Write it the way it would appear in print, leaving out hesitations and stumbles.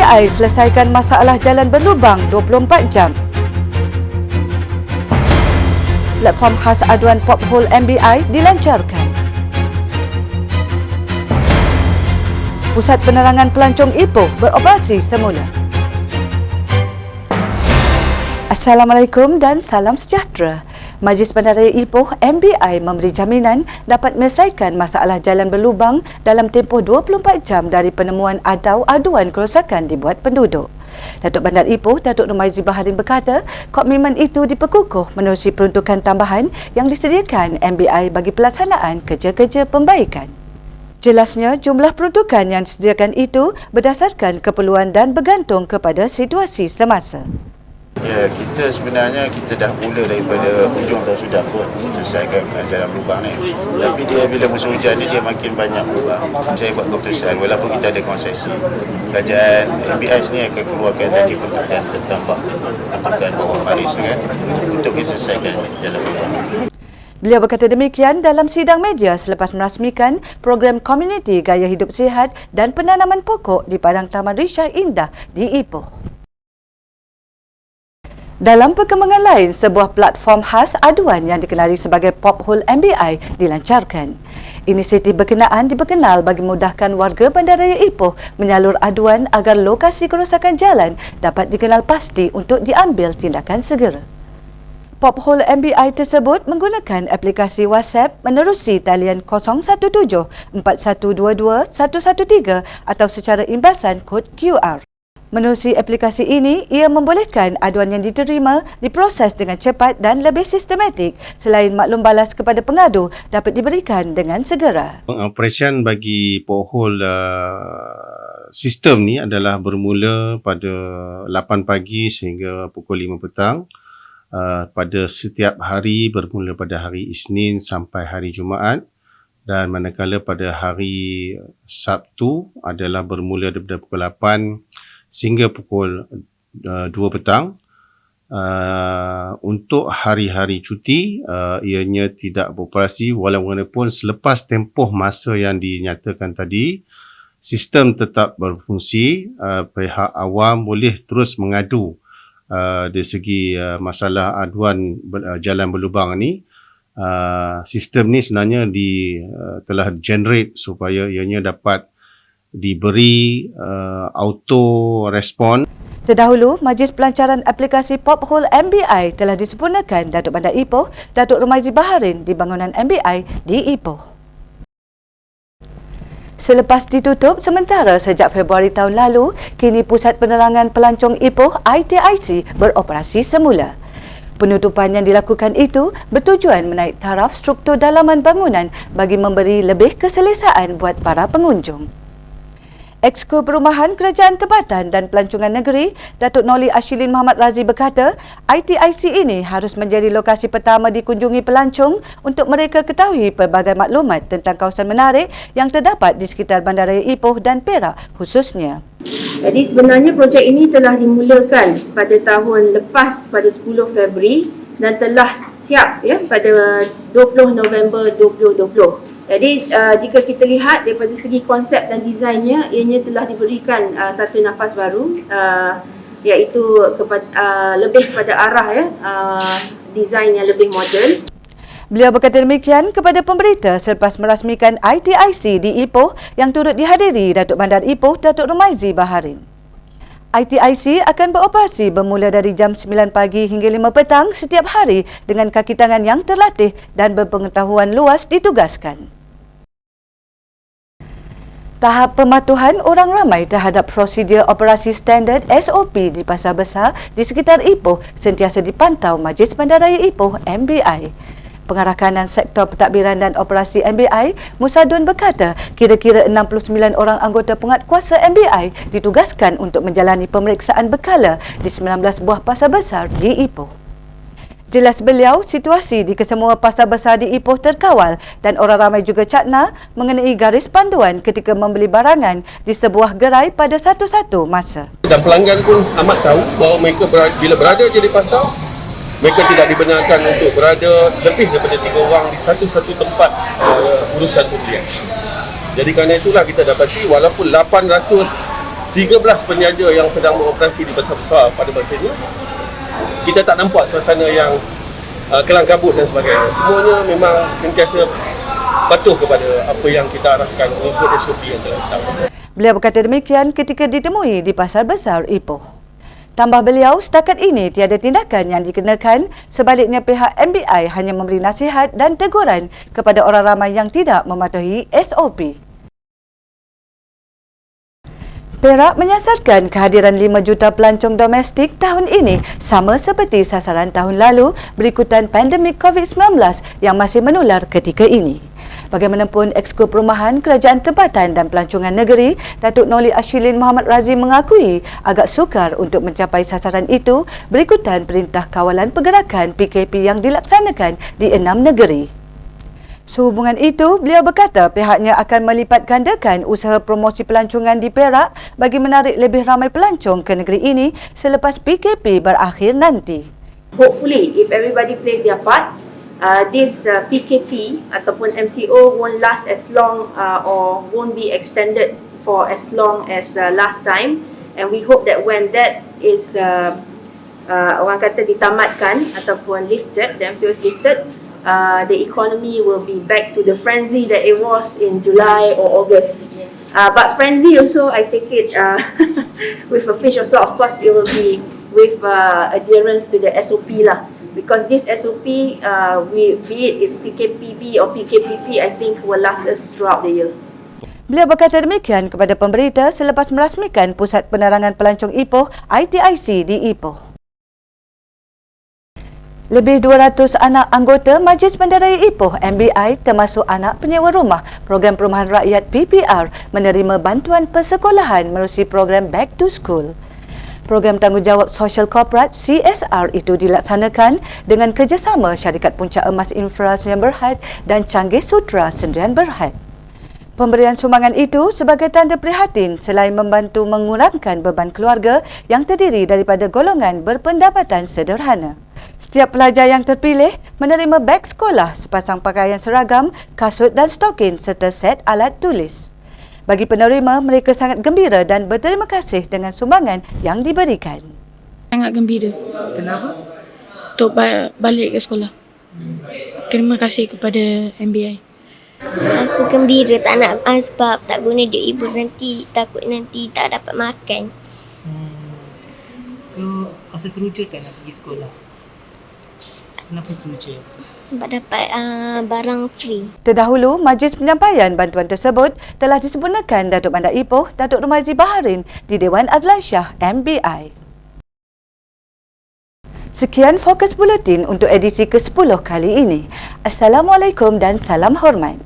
MBI selesaikan masalah jalan berlubang 24 jam. Platform khas aduan pothole MBI dilancarkan. Pusat penerangan pelancong Ipoh beroperasi semula. Assalamualaikum dan salam sejahtera. Majlis Bandaraya Ipoh MBI memberi jaminan dapat menyelesaikan masalah jalan berlubang dalam tempoh 24 jam dari penemuan atau aduan kerosakan dibuat penduduk. Datuk Bandar Ipoh, Datuk Rumaizi Baharin berkata, komitmen itu diperkukuh menerusi peruntukan tambahan yang disediakan MBI bagi pelaksanaan kerja-kerja pembaikan. Jelasnya, jumlah peruntukan yang disediakan itu berdasarkan keperluan dan bergantung kepada situasi semasa. Ya, kita sebenarnya dah mula daripada hujung tahun sudah pun selesaikan jalan berlubang ni. Tapi dia bila musim hujan ni dia makin banyak berlubang. Saya buat keputusan walaupun kita ada konsesi, kerajaan MBI sini akan keluarkan lagi peruntukan tertambah peruntukan bawah baris kan untuk kita selesaikan jalan berlubang. Beliau berkata demikian dalam sidang media selepas merasmikan program komuniti gaya hidup sihat dan penanaman pokok di Padang Taman Risha Indah di Ipoh. Dalam perkembangan lain, sebuah platform khas aduan yang dikenali sebagai Pothole MBI dilancarkan. Inisiatif berkenaan diperkenal bagi memudahkan warga Bandaraya Ipoh menyalur aduan agar lokasi kerosakan jalan dapat dikenal pasti untuk diambil tindakan segera. Pothole MBI tersebut menggunakan aplikasi WhatsApp menerusi talian 017 4122 113 atau secara imbasan kod QR. Menerusi aplikasi ini, ia membolehkan aduan yang diterima diproses dengan cepat dan lebih sistematik selain maklum balas kepada pengadu dapat diberikan dengan segera. Pengoperasian bagi pothole sistem ni adalah bermula pada 8 pagi sehingga pukul 5 petang pada setiap hari bermula pada hari Isnin sampai hari Jumaat, dan manakala pada hari Sabtu adalah bermula daripada pukul 8 sehingga pukul 2 petang. Untuk hari-hari cuti, ianya tidak beroperasi walaupun selepas tempoh masa yang dinyatakan tadi, sistem tetap berfungsi. Pihak awam boleh terus mengadu dari segi masalah aduan jalan berlubang ni. Sistem ni sebenarnya telah generate supaya ianya dapat diberi auto respon. Terdahulu, Majlis Pelancaran Aplikasi Pothole MBI telah disempurnakan Datuk Bandar Ipoh, Datuk Rumaizi Baharin di bangunan MBI di Ipoh. Selepas ditutup sementara sejak Februari tahun lalu, kini Pusat Penerangan Pelancong Ipoh ITIC beroperasi semula. Penutupan yang dilakukan itu bertujuan menaik taraf struktur dalaman bangunan bagi memberi lebih keselesaan buat para pengunjung. Exco Perumahan Kerajaan Tempatan dan Pelancongan Negeri, Datuk Noli Ashilin Muhammad Razi berkata, ITIC ini harus menjadi lokasi pertama dikunjungi pelancong untuk mereka ketahui pelbagai maklumat tentang kawasan menarik yang terdapat di sekitar Bandaraya Ipoh dan Perak khususnya. Jadi sebenarnya projek ini telah dimulakan pada tahun lepas pada 10 Februari dan telah siap pada 20 November 2020. Jadi jika kita lihat daripada segi konsep dan desainnya, ianya telah diberikan satu nafas baru, iaitu lebih kepada arah desain yang lebih moden. Beliau berkata demikian kepada pemberita selepas merasmikan ITIC di Ipoh yang turut dihadiri Datuk Bandar Ipoh, Datuk Rumaizi Baharin. ITIC akan beroperasi bermula dari jam 9 pagi hingga 5 petang setiap hari dengan kaki tangan yang terlatih dan berpengetahuan luas ditugaskan. Tahap pematuhan orang ramai terhadap prosedur operasi standard SOP di pasar besar di sekitar Ipoh sentiasa dipantau Majlis Bandaraya Ipoh MBI. Pengarah kanan Sektor Pentadbiran dan Operasi MBI, Musadun berkata kira-kira 69 orang anggota penguatkuasa MBI ditugaskan untuk menjalani pemeriksaan berkala di 19 buah pasar besar di Ipoh. Jelas beliau, situasi di kesemua pasar besar di Ipoh terkawal dan orang ramai juga cakna mengenai garis panduan ketika membeli barangan di sebuah gerai pada satu-satu masa. Dan pelanggan pun amat tahu bahawa mereka bila berada di pasar, mereka tidak dibenarkan untuk berada lebih daripada 3 orang di satu-satu tempat urusan pembelian. Jadi kerana itulah kita dapati walaupun 800 13 penjaja yang sedang beroperasi di besar-besar pada masa ini. Kita tak nampak suasana yang kelang kabut dan sebagainya. Semuanya memang sentiasa patuh kepada apa yang kita arahkan mengikut SOP yang telah ditetapkan. Beliau berkata demikian ketika ditemui di Pasar Besar Ipoh. Tambah beliau, setakat ini tiada tindakan yang dikenakan, sebaliknya pihak MBI hanya memberi nasihat dan teguran kepada orang ramai yang tidak mematuhi SOP. Perak menyasarkan kehadiran 5 juta pelancong domestik tahun ini sama seperti sasaran tahun lalu berikutan pandemik COVID-19 yang masih menular ketika ini. Bagaimanapun Exco Perumahan, Kerajaan Tempatan dan Pelancongan Negeri, Datuk Noli Ashilin Muhammad Razim mengakui agak sukar untuk mencapai sasaran itu berikutan Perintah Kawalan Pergerakan PKP yang dilaksanakan di 6 negeri. Sehubungan itu, beliau berkata pihaknya akan melipat gandakan usaha promosi pelancongan di Perak bagi menarik lebih ramai pelancong ke negeri ini selepas PKP berakhir nanti. Hopefully, if everybody plays their part, this PKP ataupun MCO won't last as long or won't be extended for as long as last time, and we hope that when that is orang kata ditamatkan ataupun lifted, the MCO is lifted, the economy will be back to the frenzy that it was in July or August. But frenzy also, I take it with a pinch of salt. Of course, it will be with adherence to the SOP lah. Because this SOP, be it it's PKPB or PKPP, I think will last us throughout the year. Beliau berkata demikian kepada pemberita selepas merasmikan Pusat Penerangan Pelancong Ipoh ITIC di Ipoh. Lebih 200 anak anggota Majlis Bandaraya Ipoh MBI termasuk anak penyewa rumah Program Perumahan Rakyat PPR menerima bantuan persekolahan menerusi program Back to School. Program Tanggungjawab Sosial Korporat CSR itu dilaksanakan dengan kerjasama Syarikat Puncak Emas Infra Sdn Bhd dan Canggih Sutra Sdn Bhd. Pemberian sumbangan itu sebagai tanda prihatin selain membantu mengurangkan beban keluarga yang terdiri daripada golongan berpendapatan sederhana. Setiap pelajar yang terpilih menerima beg sekolah, sepasang pakaian seragam, kasut dan stokin serta set alat tulis. Bagi penerima, mereka sangat gembira dan berterima kasih dengan sumbangan yang diberikan. Sangat gembira. Kenapa? Untuk balik ke sekolah. Terima kasih kepada MBI. Rasa gembira tak nak sebab tak guna duit ibu nanti, takut nanti tak dapat makan. So, rasa teruja tak nak pergi sekolah? Kenapa teruja? Sebab dapat barang free. Terdahulu, majlis penyampaian bantuan tersebut telah disempurnakan Datuk Bandar Ipoh, Datuk Rumazi Baharin di Dewan Azlan Shah MBI. Sekian Fokus Buletin untuk edisi ke-10 kali ini. Assalamualaikum dan salam hormat.